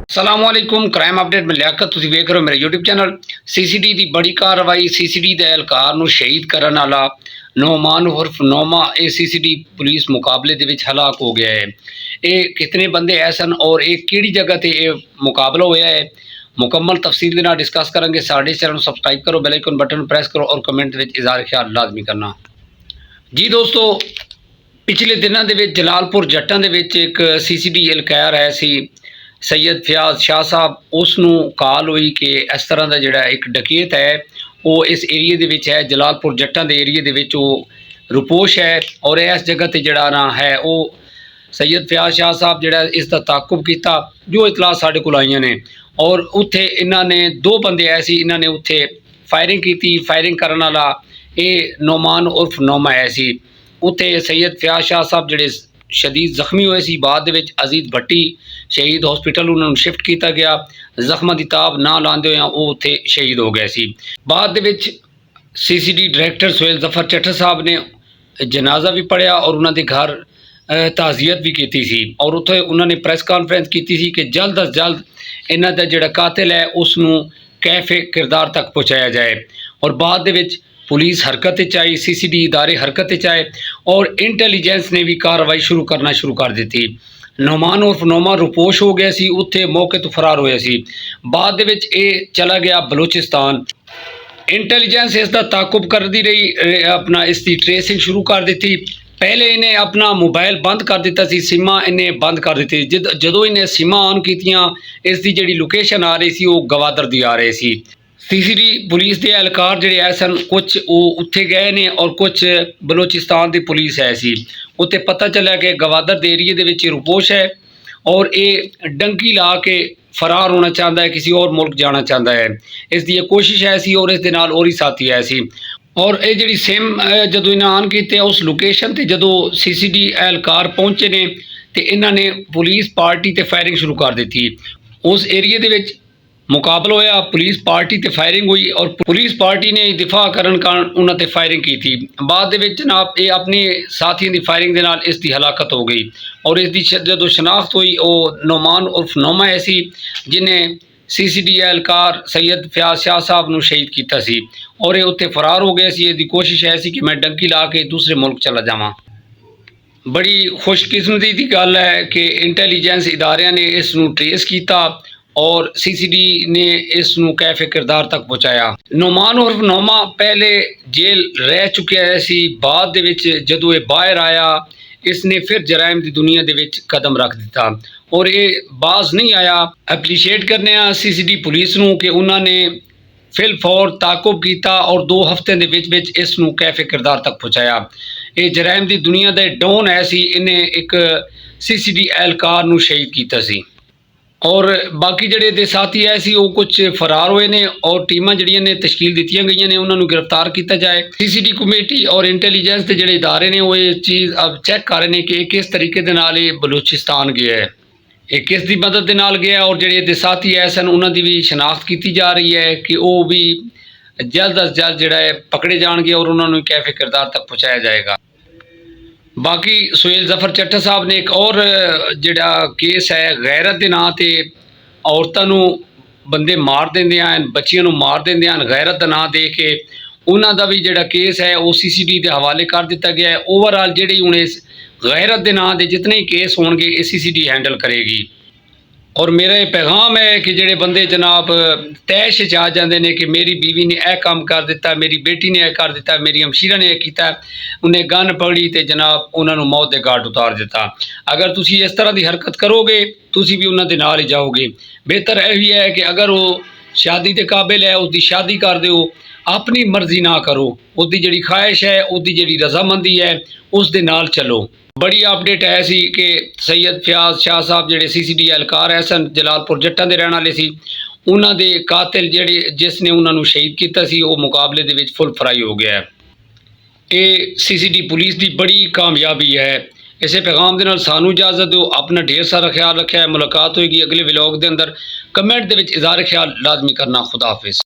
असलामुअलैकुम crime update में लियाकत तुसीं वेख रहे हो मेरे यूट्यूब चैनल। सीसीडी की बड़ी कार्रवाई। सीसीडी के एहलकार नूं शहीद करने वाला नोमान उर्फ नोमा ये सीसीडी पुलिस मुकाबले दे विच हलाक हो गया है। ये कितने बंदे है सन और ये किहड़ी जगह ते ये मुकाबला होया है, मुकम्मल तफसील के नाल डिस्कस करेंगे। साडे चैनल सब्सक्राइब करो, बेल आइकन बटन प्रेस करो और कमेंट विच इज़हार ख्याल लाजमी करना। जी दोस्तों, पिछले दिनों के जलालपुर जट्टां दे विच एक सीसीडी एहलकार है सी सैयद फयाज शाह साहब। उसनूं काल हुई कि इस तरह का जिहड़ा एक डकैत है वो इस एरिए दे विच है, जलालपुर जट्टां दे एरिए दे विच वो रुपोश है और इस जगह ते जिहड़ा ना है वो सैयद फयाज शाह साहब जिहड़ा इसका ताकुब किया। जो इतला साडे कोल आईयां ने और उत्थे इन्हां ने दो बंदे आए सी, इन्हां ने उत्थे फायरिंग की। फायरिंग करने वाला ये नोमान उर्फ नोमा है सी। उत्थे सैयद फयाज शाह साहब जिहड़े शदीद जख्मी हुए सी। बाद दे विच अजीज भट्टी शहीद हॉस्पिटल उन्होंने शिफ्ट किया गया। जख्मां दी ताब ना लांदे होए वो उत्थे शहीद हो गए सी। बाद दे विच सीसीडी डायरैक्टर सुहेल जफर चट्टर साहब ने जनाजा भी पढ़िया और उन्होंने घर ताज़ियत भी की सी और उत्थे उन्होंने प्रेस कॉन्फ्रेंस की सी कि जल्द अज जल्द इन्हां दा जिहड़ा कातिल है उसनूं कैफे किरदार तक पहुँचाया जाए। और बाद दे विच पुलिस हरकत आई, सीसीडी इदारे हरकत आए और इंटैलीजेंस ने भी कार्रवाई करना शुरू कर दी। नोमान उर्फ नोमा रुपोश हो गया सी, उत्थे मौके तो फरार होया सी। बाद दे विच ये चला गया बलूचिस्तान। इंटैलीजेंस इसका ताकुब करती रही, अपना इसकी ट्रेसिंग शुरू कर दी। पहले इन्हें अपना मोबाइल बंद कर दिता सी, सिमा इन्हें बंद कर दी। जदों इन्हें सिमा ऑन कीतियां इसकी जिहड़ी लोकेशन आ रही सी वो गवादर दी आ रही सी। सीसीडी पुलिस के एहलकार जिहड़े आए सन कुछ वो उत्थे गए ने और कुछ बलोचिस्तान की पुलिस है सी। उत्थे पता चला कि गवादर के एरिए के रुपोश है और ये डंकी ला के फरार होना चाहता है, किसी और मुल्क जाना चाहता है। इसकी कोशिश है सी और इस दे नाल और ही साथी है सी। और ये जी सिम जदों इन्हें ऑन किए उस लोकेशन ते जदों सीसीडी एहलकार पहुंचे ने तो इन्होंने पुलिस पार्टी ते फायरिंग शुरू कर दी। उस एरिए दे विच मुकाबला होया, पुलिस पार्टी ते फायरिंग हुई और पुलिस पार्टी ने दिफा करन कारण उन्हां ते फायरिंग की थी। बाद दे विच जनाब ये अपने साथियों की फायरिंग दे नाल इसकी हलाकत हो गई और इसकी जदों शनाख्त हुई वो नोमान उर्फ नोमा है सी जिन्हें सीसीडी एहलकार सैयद फयाज शाह साहब नूं शहीद किया सी और ये उत्थे फरार हो गए सी। इसकी कोशिश है सी कि मैं डंकी ला के दूसरे मुल्क चला जावां। बड़ी खुशकिस्मती की गल है कि इंटैलीजेंस इदारियां ने इस नूं ट्रेस किया और सीसीडी ने इस नूं कैफे किरदार तक पहुँचाया। नोमान उर्फ नोमा पहले जेल रह चुका है सी। बाद दे विच जदों ये बाहर आया इसने फिर जराइम की दुनिया दे विच कदम रख दिता और ये बाज नहीं आया। एप्रीशिएट करने सीसीडी पुलिस नूं कि उन्होंने फिल फौर ताकुब किया और 2 हफ्ते के विच इस नूं कैफे किरदार तक पहुँचाया। ये जराइम की दुनिया के डॉन है सी, इन्हें एक सीसीडी एहलकार नूं शहीद किया सी और बाकी जिहड़े दे साथी है सी वो कुछ फरार हुए ने और टीमां जिहड़ियां ने तश्कील दित्तियां गईयां ने उन्हां नूं गिरफ्तार किया जाए। सीसीडी कमेटी और इंटैलीजेंस के जिहड़े इदारे ने वो ये चीज़ अब चैक कर रहे हैं कि किस तरीके दे नाल ये बलूचिस्तान गया है, ये किस दी मदद दे नाल गया और जिहड़े दे साथी है सन उन्हां दी भी शनाख्त की जा रही है कि वो भी जल्द अज जल्द जिहड़ा है पकड़े जाएंगे और उन्हां नूं कैफे किरदार तक पहुँचाया जाएगा। बाकी सुहेल जफर चट्टर साहब ने एक और जिहड़ा केस है गैरत के नां ते औरतां नूं बंदे मार देंदे हैं, बच्चियां नूं मार देंदे हैं गैरत का नां दे के, उन्हां दा भी जिहड़ा केस है वो सीसीडी के हवाले कर दिता गया है। ओवरऑल जिहड़ी हुण इस गैरत के नां दे जितने ही केस होणगे ये सीसीडी हैंडल करेगी। और मेरा ये पैगाम है कि जिहड़े बंदे जनाब तैश च आ जाते हैं कि मेरी बीवी ने यह काम कर दिता, मेरी बेटी ने यह कर दिता, मेरी हमशीरा ने यह किया, उन्हें गन पकड़ी तो जनाब उन्होंने मौत के घाट उतार दिता। अगर तुसी इस तरह की हरकत करोगे तुसी भी उन्होंने नाल ही जाओगे। बेहतर यही है कि अगर वो शादी के काबिल है उसकी शादी कर दो, अपनी मर्जी ना करो, उसकी जिहड़ी ख्वाहिश है उसकी जिहड़ी रजामंदी है उस दे नाल चलो। बड़ी अपडेट है सी कि सैयद फयाज शाह साहब जिहड़े सीसीडी एहलकार है सन जलालपुर जट्टां दे रहण वाले सी, उन्हां दे कातिल जिहड़े जिसने उन्होंने शहीद किया सी वो मुकाबले दे विच फुल फ्राई हो गया है। ये सीसीडी पुलिस की बड़ी कामयाबी है। इसे पैगाम के नाल सानू इजाजत दो। अपना ढेर सारा ख्याल रखा है। मुलाकात होगी अगले व्लॉग के अंदर। कमेंट दे विच इज़हार ख्याल लाजमी करना। खुदा हाफिज़।